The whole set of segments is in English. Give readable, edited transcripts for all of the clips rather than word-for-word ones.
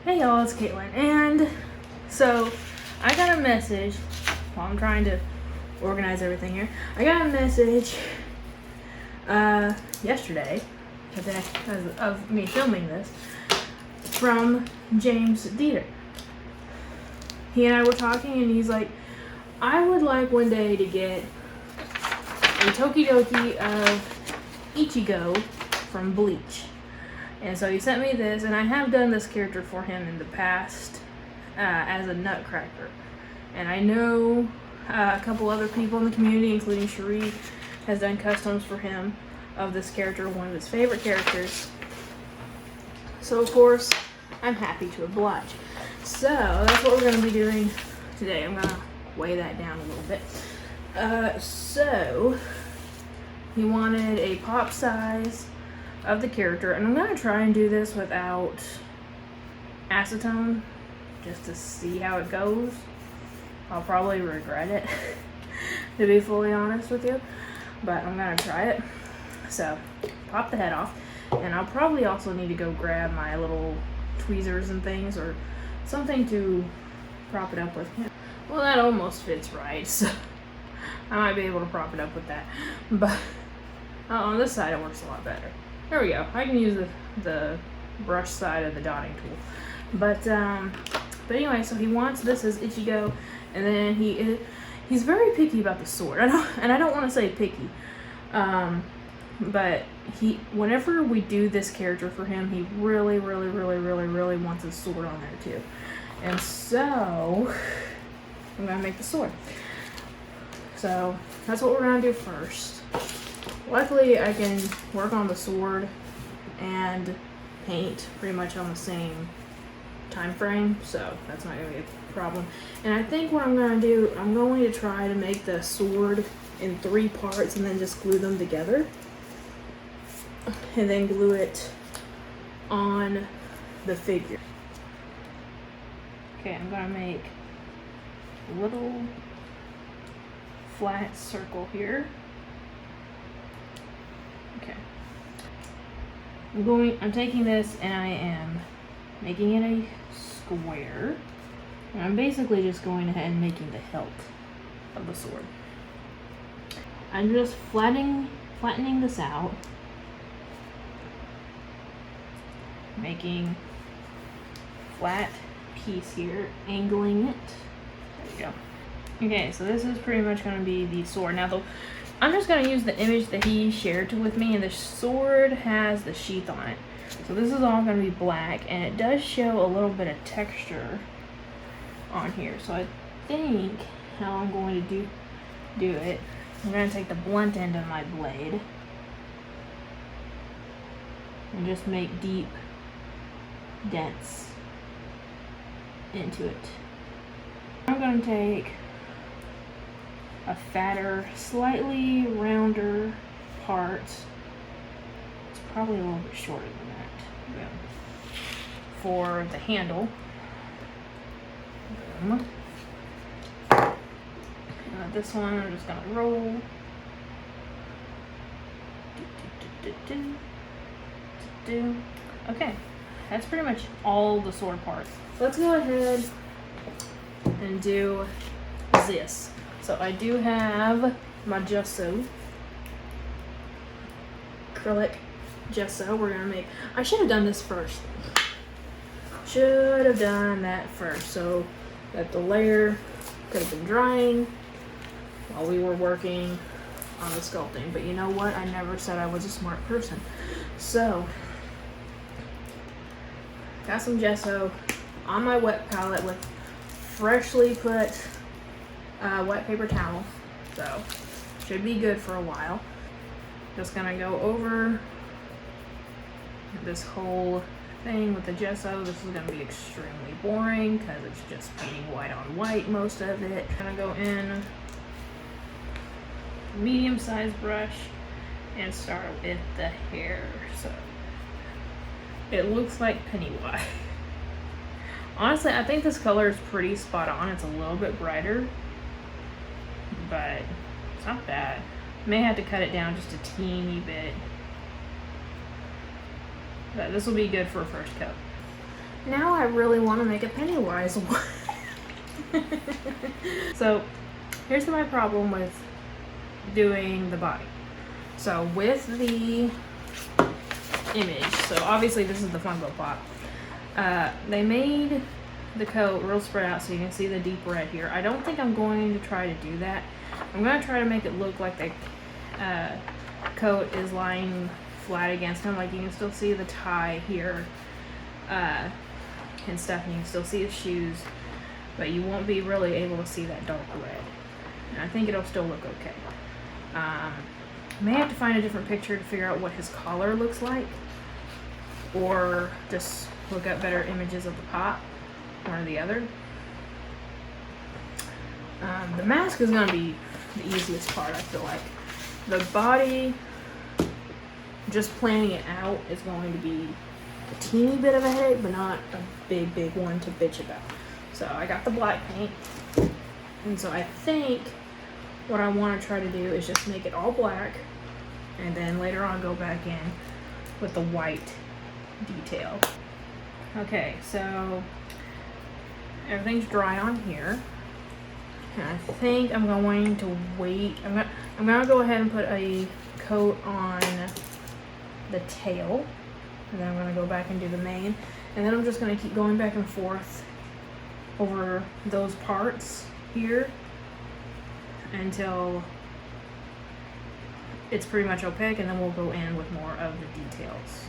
Hey y'all, it's Caitlyn, and so I got a message while I'm trying to organize everything here. I got a message yesterday, of me filming this, from James Dieter. He and I were talking, and he's like, I would like one day to get a Tokidoki of Ichigo from Bleach. And so he sent me this, and I have done this character for him in the past as a nutcracker. And I know a couple other people in the community, including Cherie, has done customs for him of this character, one of his favorite characters. So of course, I'm happy to oblige. So that's what we're going to be doing today. I'm going to weigh that down a little bit. So he wanted a pop size of the character, and I'm going to try and do this without acetone just to see how it goes. I'll probably regret it to be fully honest with you, but I'm going to try it. So pop the head off, and I'll probably also need to go grab my little tweezers and things or something to prop it up with. Well, that almost fits right, so I might be able to prop it up with that, but on this side it works a lot better. There we go. I can use the brush side of the dotting tool. But anyway, so he wants this as Ichigo, and then he's very picky about the sword. I don't want to say picky, but whenever we do this character for him, he really wants his sword on there too. And so I'm gonna make the sword. So that's what we're gonna do first. Luckily, I can work on the sword and paint pretty much on the same time frame, so that's not going to be a problem. And I think what I'm going to do, I'm going to try to make the sword in 3 parts and then just glue them together. And then glue it on the figure. Okay, I'm going to make a little flat circle here. Okay. I'm taking this and I am making it a square. And I'm basically just going ahead and making the hilt of the sword. I'm just flattening this out. Making a flat piece here, angling it. There we go. Okay, so this is pretty much going to be the sword. Now I'm just going to use the image that he shared with me, and the sword has the sheath on it. So this is all going to be black, and it does show a little bit of texture on here. So I think how I'm going to do it, I'm going to take the blunt end of my blade and just make deep dents into it. I'm going to take a fatter, slightly rounder part. It's probably a little bit shorter than that. Yeah. For the handle. Boom. This one I'm just gonna roll. Okay, that's pretty much all the sword parts. Let's go ahead and do this. So I do have my gesso, acrylic gesso. We're gonna make, I should have done this first. Should have done that first so that the layer could have been drying while we were working on the sculpting. But you know what? I never said I was a smart person. So, got some gesso on my wet palette with freshly put wet paper towel, so should be good for a while. Just gonna go over this whole thing with the gesso. This is gonna be extremely boring because it's just painting white on white, most of it. Gonna go in medium-sized brush and start with the hair. So it looks like Pennywise. Honestly, I think this color is pretty spot on. It's a little bit brighter, but it's not bad. May have to cut it down just a teeny bit, but this will be good for a first coat. Now I really want to make a Pennywise one. So here's my problem with doing the body. So with the image, so obviously this is the Funko Pop. They made the coat real spread out so you can see the deep red here. I don't think I'm going to try to do that. I'm going to try to make it look like the coat is lying flat against him. Like you can still see the tie here and stuff, and you can still see his shoes, but you won't be really able to see that dark red. And I think it'll still look okay. I may have to find a different picture to figure out what his collar looks like, or just look up better images of the pop, one or the other. The mask is going to be the easiest part, I feel like. The body, just planning it out is going to be a teeny bit of a headache, but not a big one to bitch about. So I got the black paint, and so I think what I want to try to do is just make it all black, and then later on go back in with the white detail. Okay, so everything's dry on here, and I think I'm going to wait. I'm gonna go ahead and put a coat on the tail, and then I'm gonna go back and do the mane, and then I'm just gonna keep going back and forth over those parts here until it's pretty much opaque, and then we'll go in with more of the details.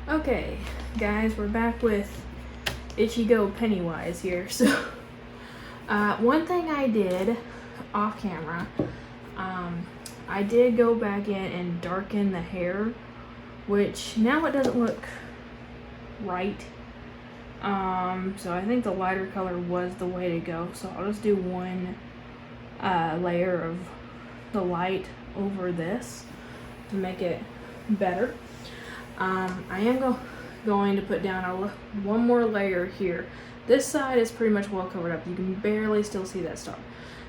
Okay, guys, we're back with Ichigo Pennywise here. So, one thing I did off camera, I did go back in and darken the hair, which now it doesn't look right. So I think the lighter color was the way to go. So I'll just do one layer of the light over this to make it better. I am going to put down one more layer here. This side is pretty much well covered up. You can barely still see that star.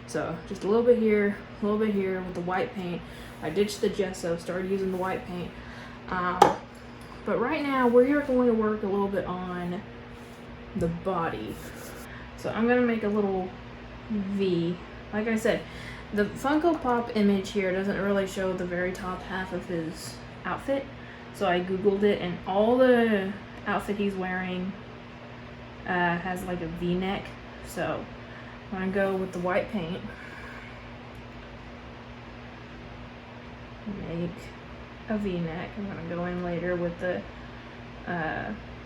So just a little bit here, a little bit here with the white paint. I ditched the gesso, started using the white paint. But right now we're going to work a little bit on the body. So I'm going to make a little V. Like I said, the Funko Pop image here doesn't really show the very top half of his outfit. So I googled it, and all the outfit he's wearing has like a V-neck. So I'm going to go with the white paint. Make a V-neck. I'm going to go in later with the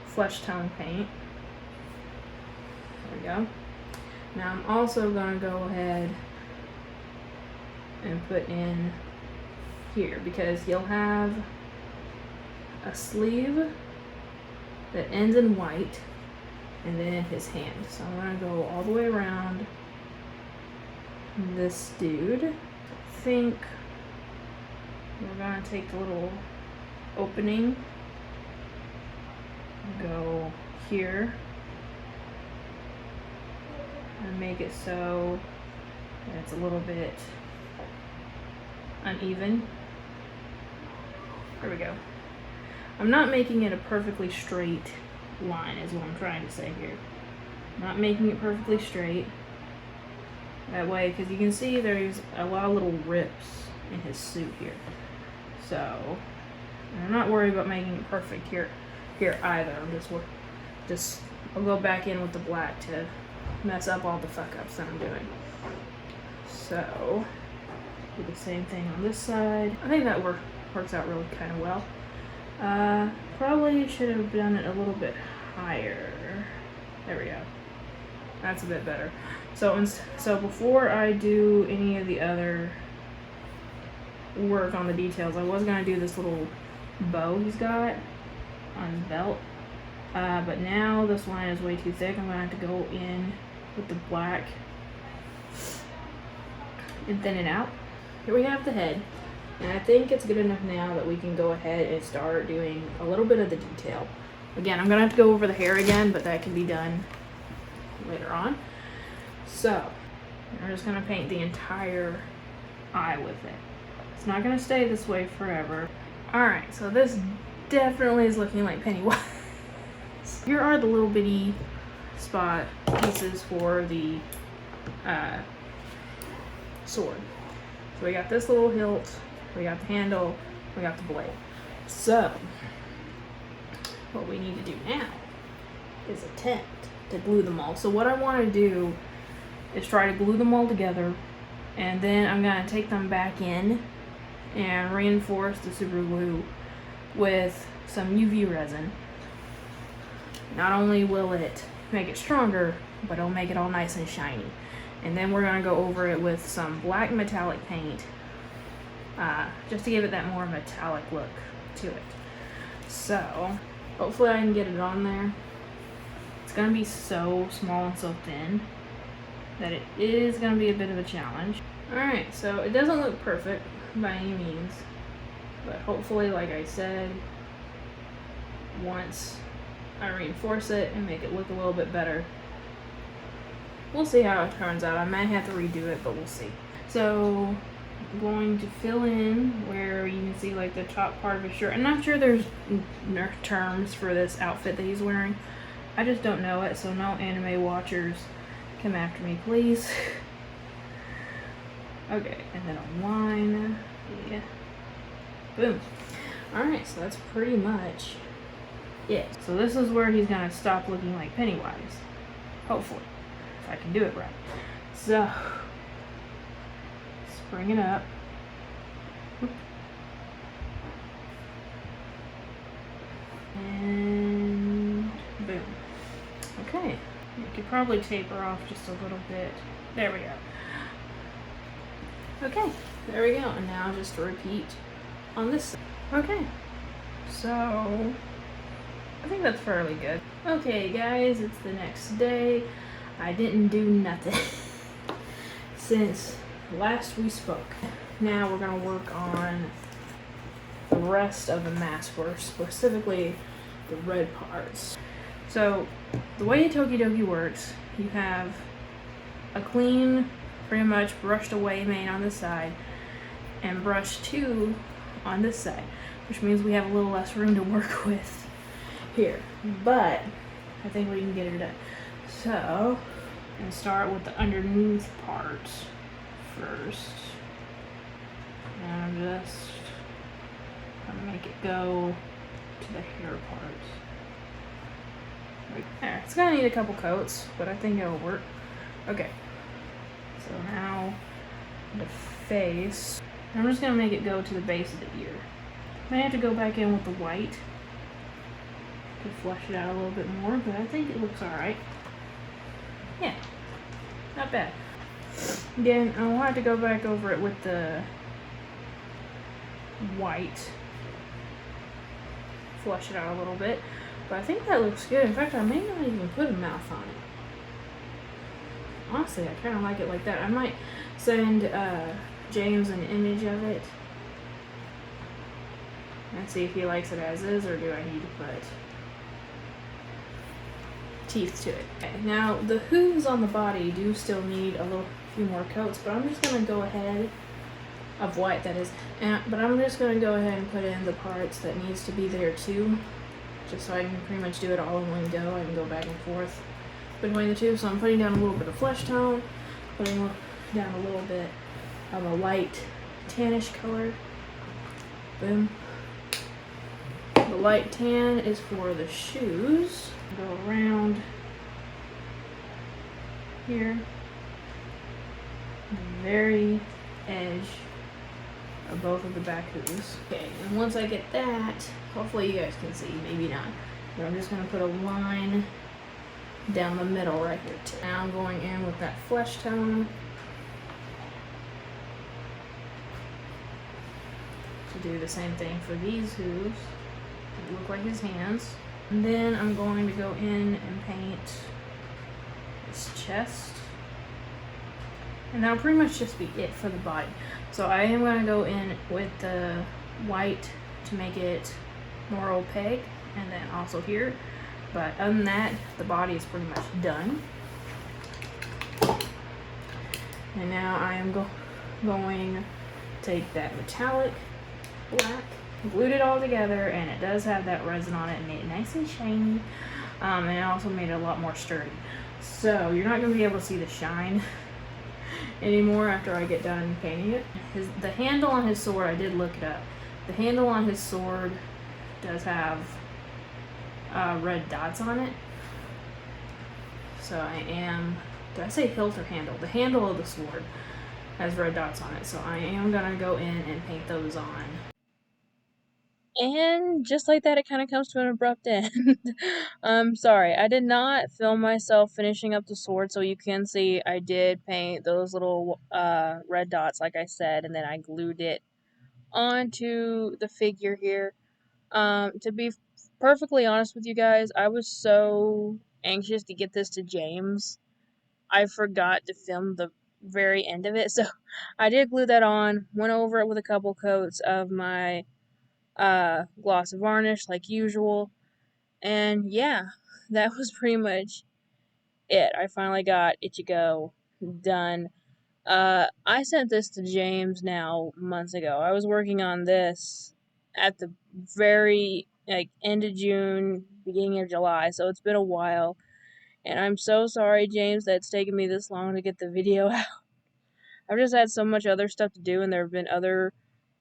flesh tone paint. There we go. Now I'm also going to go ahead and put in here, because you'll have a sleeve that ends in white, and then his hand. So I'm going to go all the way around this dude. I think we're going to take the little opening, go here, and make it so that it's a little bit uneven. There we go. I'm not making it a perfectly straight line is what I'm trying to say here. Not making it perfectly straight. That way, because you can see there's a lot of little rips in his suit here. So, I'm not worried about making it perfect here either. I'll go back in with the black to mess up all the fuck ups that I'm doing. So, do the same thing on this side. I think that works out really kind of well. Probably should have done it a little bit higher. There we go. That's a bit better. So before I do any of the other work on the details, I was gonna do this little bow he's got on his belt. But now this line is way too thick. I'm gonna have to go in with the black and thin it out. Here we have the head. And I think it's good enough now that we can go ahead and start doing a little bit of the detail. Again, I'm going to have to go over the hair again, but that can be done later on. So, I'm just going to paint the entire eye with it. It's not going to stay this way forever. Alright, so this definitely is looking like Pennywise. Here are the little bitty spot pieces for the sword. So we got this little hilt, we got the handle, we got the blade. So what we need to do now is attempt to glue them all. So what I want to do is try to glue them all together, and then I'm going to take them back in and reinforce the super glue with some UV resin. Not only will it make it stronger, but it'll make it all nice and shiny. And then we're going to go over it with some black metallic paint, just to give it that more metallic look to it. So hopefully I can get it on there. It's going to be so small and so thin that it is going to be a bit of a challenge. Alright, so it doesn't look perfect by any means, but hopefully, like I said, once I reinforce it and make it look a little bit better, we'll see how it turns out. I might have to redo it, but we'll see. So I'm going to fill in where you can see like the top part of his shirt. I'm not sure there's terms for this outfit that he's wearing. I just don't know it, so no anime watchers come after me, please. Okay, and then a line. Yeah. Boom. Alright, so that's pretty much it. So this is where he's gonna stop looking like Pennywise. Hopefully. If I can do it right. So let's bring it up. And boom. Okay. You could probably taper off just a little bit. There we go. Okay, there we go. And now just repeat on this side. Okay, so I think that's fairly good. Okay guys, it's the next day. I didn't do nothing since last we spoke. Now we're gonna work on the rest of the mask, or specifically the red parts. So the way Tokidoki works, you have a clean, pretty much brushed away mane on this side and brush 2 on this side, which means we have a little less room to work with here, but I think we can get it done. So I'm gonna start with the underneath part first, and I'm just gonna make it go to the hair part. Right there. It's gonna need a couple coats, but I think it'll work. Okay. So now the face, I'm just gonna make it go to the base of the ear. I have to go back in with the white to flesh it out a little bit more, but I think it looks alright. Yeah, not bad. Again, I'll have to go back over it with the white, flush it out a little bit, but I think that looks good. In fact, I may not even put a mouth on it. Honestly, I kind of like it like that. I might send James an image of it and see if he likes it as is, or do I need to put teeth to it. Okay, now the hooves on the body do still need a few more coats, but I'm just going to go ahead, of white that is, but I'm just going to go ahead and put in the parts that needs to be there too, just so I can pretty much do it all in one go. I can go back and forth between the two. So I'm putting down a little bit of flesh tone, putting down a little bit of a light tannish color. Boom. The light tan is for the shoes. Go around here, the very edge of both of the back hooves. Okay, and once I get that, hopefully you guys can see, maybe not, but I'm just going to put a line down the middle right here too. Now I'm going in with that flesh tone to do the same thing for these hooves. They look like his hands. And then I'm going to go in and paint his chest. And that'll pretty much just be it for the body. So I am going to go in with the white to make it more opaque, and then also here. But other than that, the body is pretty much done. And now I am going to take that metallic black, glued it all together, and it does have that resin on it and made it nice and shiny. and it also made it a lot more sturdy. So you're not going to be able to see the shine anymore after I get done painting it. The handle on his sword, I did look it up. The handle on his sword does have red dots on it. So did I say hilt or handle? The handle of the sword has red dots on it. So I am going to go in and paint those on. And just like that, it kind of comes to an abrupt end. I'm sorry, I did not film myself finishing up the sword, so you can see I did paint those little red dots, like I said, and then I glued it onto the figure here. To be perfectly honest with you guys, I was so anxious to get this to James, I forgot to film the very end of it, so I did glue that on, went over it with a couple coats of my gloss varnish like usual, and yeah, that was pretty much it. I finally got Ichigo done. I sent this to James now months ago. I was working on this at the very end of June, beginning of July, so it's been a while. And I'm so sorry, James, that it's taken me this long to get the video out. I've just had so much other stuff to do, and there have been other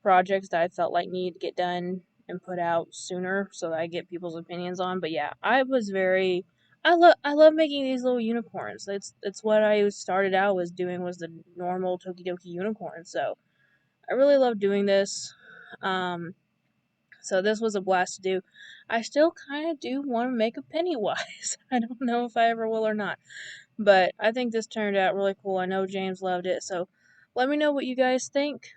projects that I felt like needed to get done and put out sooner so that I get people's opinions on. But yeah, I love making these little unicorns. It's what I started out was doing, was the normal Tokidoki unicorn. So I really love doing this. So this was a blast to do. I still kind of do want to make a Pennywise. I don't know if I ever will or not. But I think this turned out really cool. I know James loved it, so let me know what you guys think.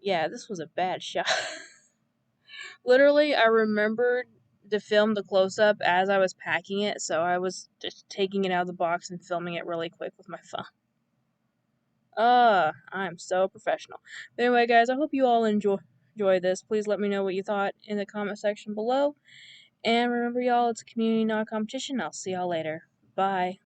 Yeah, this was a bad shot. Literally, I remembered to film the close-up as I was packing it, so I was just taking it out of the box and filming it really quick with my phone. I'm so professional. But anyway, guys, I hope you all enjoy this. Please let me know what you thought in the comment section below. And remember, y'all, it's a community, not a competition. I'll see y'all later. Bye.